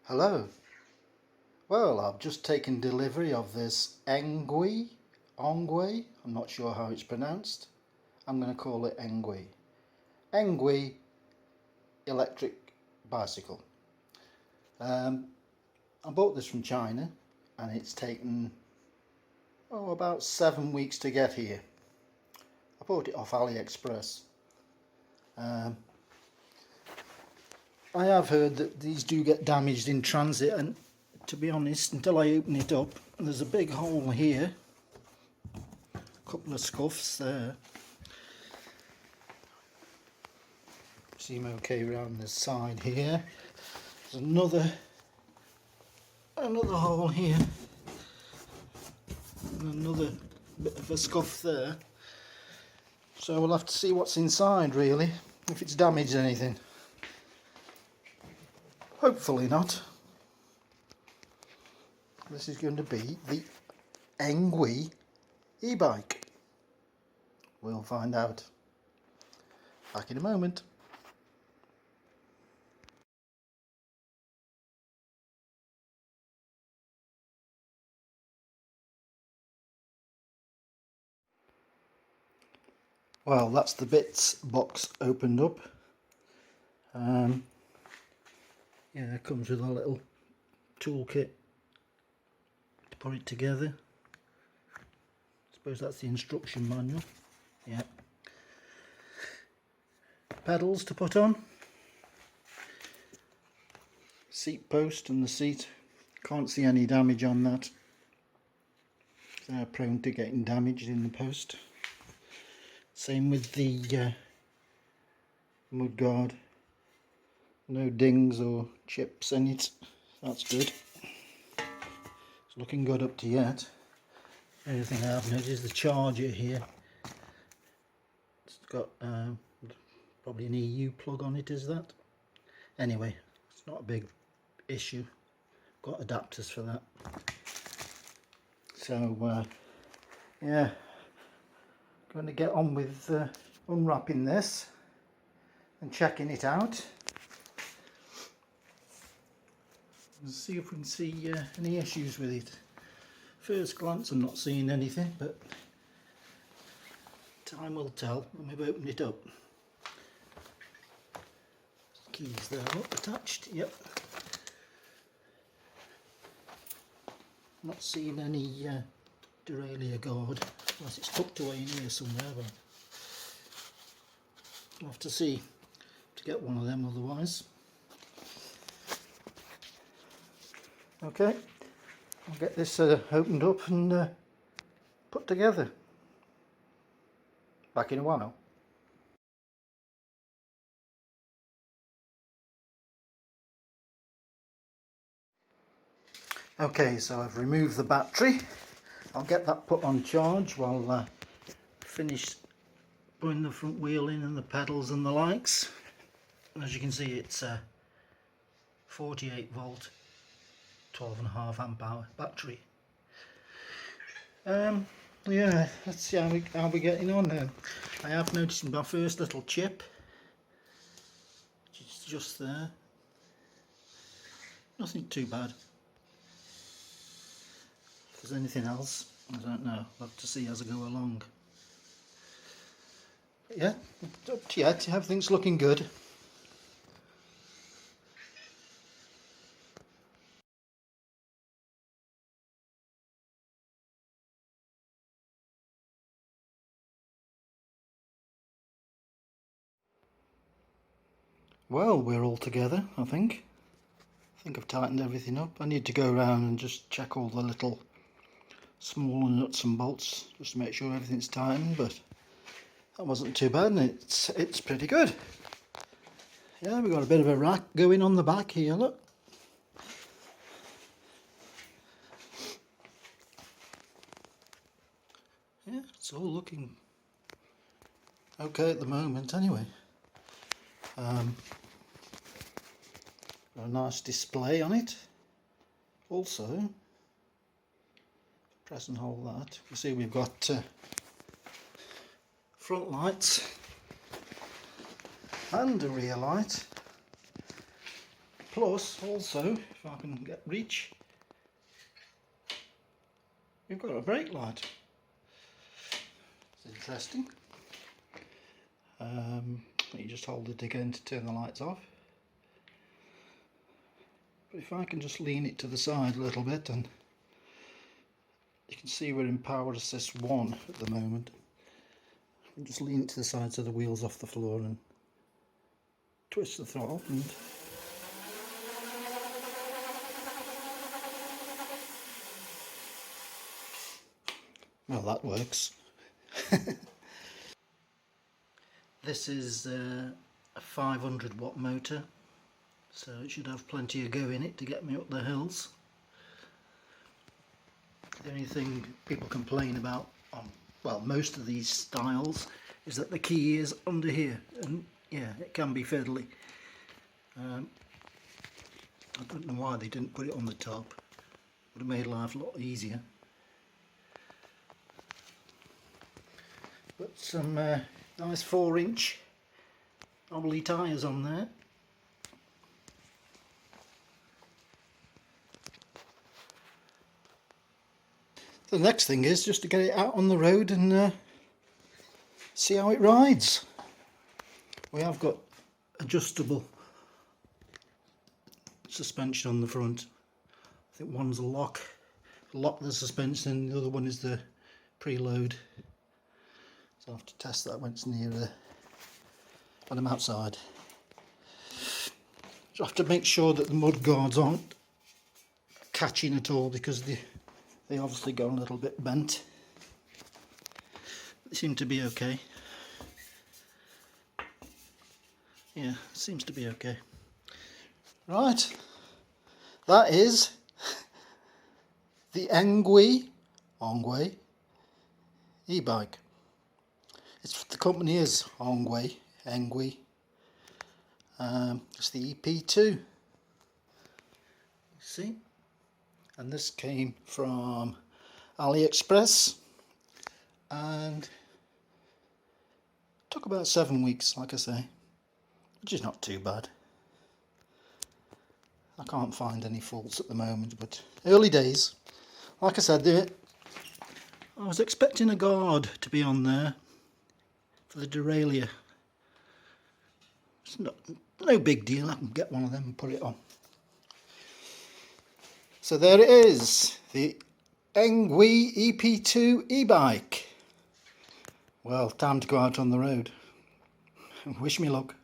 Hello. Well, I've just taken delivery of this ENGWE, I'm not sure how it's pronounced. I'm going to call it ENGWE electric bicycle. I bought this from China and it's taken about 7 weeks to get here. I bought it off Aliexpress. I have heard that these do get damaged in transit, and to be honest, until I open it up, there's a big hole here, a couple of scuffs there. Seem okay around the side here. There's another hole here, and another bit of a scuff there. So we'll have to see what's inside, really, if it's damaged anything. Hopefully not. This is going to be the ENGWE e-bike. We'll find out. Back in a moment. Well, that's the bits box opened up. Yeah, it comes with a little toolkit to put it together. I suppose that's the instruction manual. Yeah. Pedals to put on. Seat post and the seat. Can't see any damage on that. They're prone to getting damaged in the post. Same with the mudguard. No dings or chips in it. That's good. It's looking good up to yet. The only thing I have noticed is the charger here. It's got probably an EU plug on it, is that? Anyway, it's not a big issue. Got adapters for that. So yeah, going to get on with unwrapping this and checking it out. Let's see if we can see any issues with it. First glance I'm not seeing anything, but time will tell when we've opened it up. Keys there up attached, yep. Not seeing any derailleur guard, unless it's tucked away in here somewhere, but I'll have to see to get one of them otherwise. Okay, I'll get this opened up and put together. Back in a while. Okay, so I've removed the battery. I'll get that put on charge while I finish putting the front wheel in and the pedals and the likes. As you can see, it's a 48 volt 12.5 amp hour battery. Yeah, let's see how we getting on now. I have noticed my first little chip, which is just there. Nothing too bad. If there's anything else, I don't know. I'll have to see as I go along. But yeah, up to yet, everything's looking good. Well, we're all together, I think. I've tightened everything up. I need to go around and just check all the little smaller nuts and bolts just to make sure everything's tightened, but that wasn't too bad, and it's pretty good. Yeah, we've got a bit of a rack going on the back here, look. Yeah, it's all looking okay at the moment anyway. Got a nice display on it. Also, press and hold that. You can see we've got front lights and a rear light. Plus, also, if I can get reach, we've got a brake light. It's interesting. You just hold it again to turn the lights off. But if I can just lean it to the side a little bit, and you can see we're in power assist 1 at the moment. And just lean it to the side so the wheel's off the floor and twist the throttle, and well, that works. This is a 500 watt motor, so it should have plenty of go in it to get me up the hills. The only thing people complain about on, well, most of these styles is that the key is under here, and yeah, it can be fiddly. I don't know why they didn't put it on the top. Would have made life a lot easier. But some nice 4-inch knobbly tyres on there. The next thing is just to get it out on the road and see how it rides. We have got adjustable suspension on the front. I think one's a lock the suspension, and the other one is the preload. So I'll have to test that when it's near when I'm outside. So I have to make sure that the mud guards aren't catching at all, because they obviously go a little bit bent. They seem to be okay. Yeah, seems to be okay. Right, that is the ENGWE e-bike. The company is ENGWE. It's the EP-2. See? And this came from Aliexpress, and took about 7 weeks, like I say, which is not too bad. I can't find any faults at the moment, but early days. Like I said, I was expecting a guard to be on there for the derailleur. It's no big deal, I can get one of them and put it on. So there it is, the ENGWE EP-2 e-bike. Well, time to go out on the road. Wish me luck.